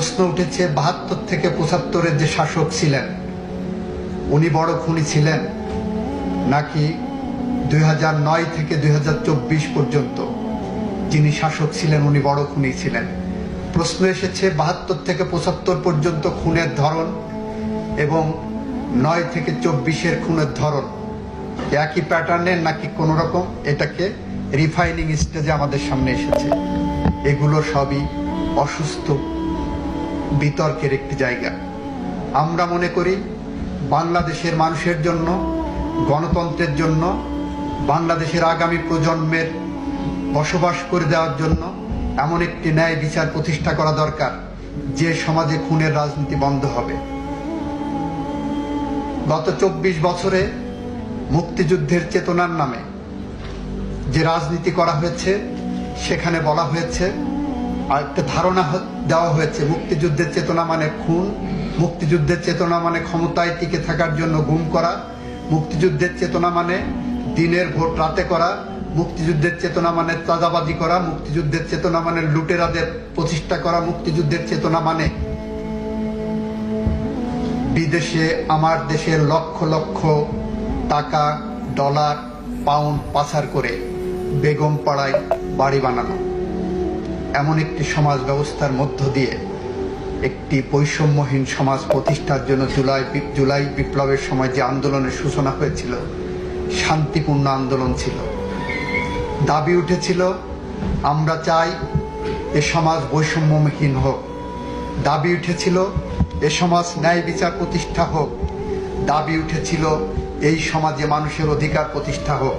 প্রশ্ন উঠেছে ৭২ থেকে ৭৫-এর যে শাসক ছিলেন উনি বড় খুনি ছিলেন, নাকি ২০০৯ থেকে ২০২৪ পর্যন্ত যিনি শাসক ছিলেন উনি বড় খুনি ছিলেন। প্রশ্ন এসেছে ৭২ থেকে ৭৫ পর্যন্ত খুনের ধরন এবং ৯ থেকে ২৪-এর খুনের ধরন একই প্যাটার্নের নাকি কোনো রকম এটাকে রিফাইনিং স্টেজে আমাদের সামনে এসেছে। এগুলো সবই অসুস্থ বিতর্কের একটি জায়গা। আমরা মনে করি বাংলাদেশের মানুষের জন্য, গণতন্ত্রের জন্য, বাংলাদেশের আগামী প্রজন্মের বসবাস করে দেওয়ার জন্য এমন একটি ন্যায় বিচার প্রতিষ্ঠা করা দরকার যে সমাজে খুনের রাজনীতি বন্ধ হবে। গত ২৪ বছরে মুক্তিযুদ্ধের চেতনার নামে যে রাজনীতি করা হয়েছে সেখানে বলা হয়েছে, আর একটা ধারণা দেওয়া হয়েছে মুক্তিযুদ্ধের চেতনা মানে খুন, মুক্তিযুদ্ধের চেতনা মানে ক্ষমতায় টিকে থাকার জন্য গুম করা, মুক্তিযুদ্ধের চেতনা মানে দিনের ভোট রাতে করা, মুক্তিযুদ্ধের চেতনা মানে চাঁদাবাজি করা, মুক্তিযুদ্ধের চেতনা মানে লুটেরাদের প্রতিষ্ঠা করা, মুক্তিযুদ্ধের চেতনা মানে বিদেশে আমার দেশের লক্ষ লক্ষ টাকা, ডলার, পাউন্ড পাচার করে বেগম পাড়ায় বাড়ি বানানো। এমন একটি সমাজ ব্যবস্থার মধ্য দিয়ে একটি বৈষম্যহীন সমাজ প্রতিষ্ঠার জন্য জুলাই বিপ্লবের সময় যে আন্দোলনের সূচনা হয়েছিল শান্তিপূর্ণ আন্দোলন ছিল। দাবি উঠেছিল আমরা চাই এ সমাজ বৈষম্যহীন হোক, দাবি উঠেছিল এ সমাজ ন্যায় বিচার প্রতিষ্ঠা হোক, দাবি উঠেছিল এই সমাজে মানুষের অধিকার প্রতিষ্ঠা হোক,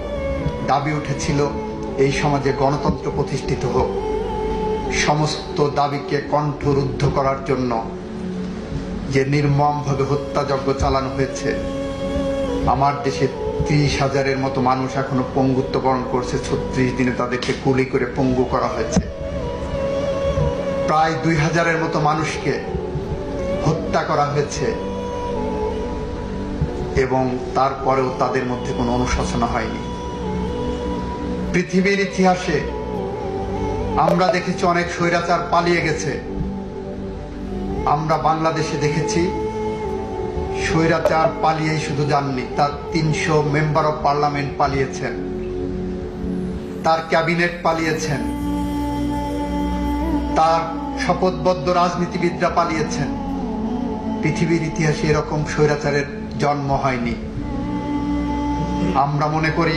দাবি উঠেছিল এই সমাজে গণতন্ত্র প্রতিষ্ঠিত হোক। সমস্ত দাবিকে কণ্ঠরুদ্ধ করার জন্য যে নির্মমভাবে হত্যাযজ্ঞ চালানো হয়েছে, আমার দেশে ৩০,০০০-এর মতো মানুষ এখনো পঙ্গুত্ব বরণ করছে। ৩৬ দিনে তাদেরকে গুলি করে পঙ্গু করা হয়েছে। প্রায় ২,০০০-এর মতো মানুষকে হত্যা করা হয়েছে এবং তারপরেও তাদের মধ্যে কোনো অনুশোচনা হয়নি। পৃথিবীর ইতিহাসে আমরা দেখেছি অনেক স্বৈরাচার পালিয়ে গেছে। আমরা বাংলাদেশে দেখেছি স্বৈরাচার পালিয়েই শুধু যাননি, তার ৩০০ মেম্বার অফ পার্লামেন্ট পালিয়েছেন, তার ক্যাবিনেট পালিয়েছেন, তার শপথবদ্ধ রাজনীতিবিদরা পালিয়েছেন। পৃথিবীর ইতিহাসে এরকম স্বৈরাচারের জন্ম হয়নি। আমরা মনে করি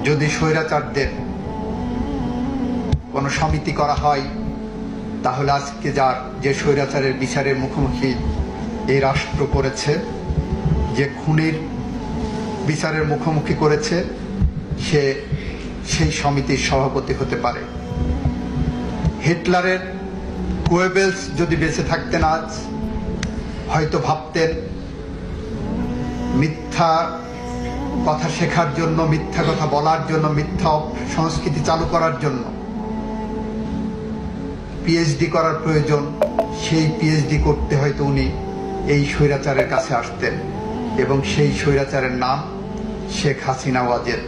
যদি স্বৈরাচারদের কোনো সমিতি করা হয় তাহলে আজকে যে স্বৈরাচারের বিচারের মুখোমুখি এই রাষ্ট্র করেছে, যে খুনির বিচারের মুখোমুখি করেছে, সে সেই সমিতির সভাপতি হতে পারে। হিটলারের গোয়েবেলস যদি বেঁচে থাকতেন আজ, হয়তো ভাবতেন মিথ্যা কথা শেখার জন্য, মিথ্যা কথা বলার জন্য, মিথ্যা সংস্কৃতি চালু করার জন্য পিএইচডি করার প্রয়োজন। সেই পিএইচডি করতে হয়তো উনি এই স্বৈরাচারের কাছে আসতেন এবং সেই স্বৈরাচারের নাম শেখ হাসিনা ওয়াজেদ।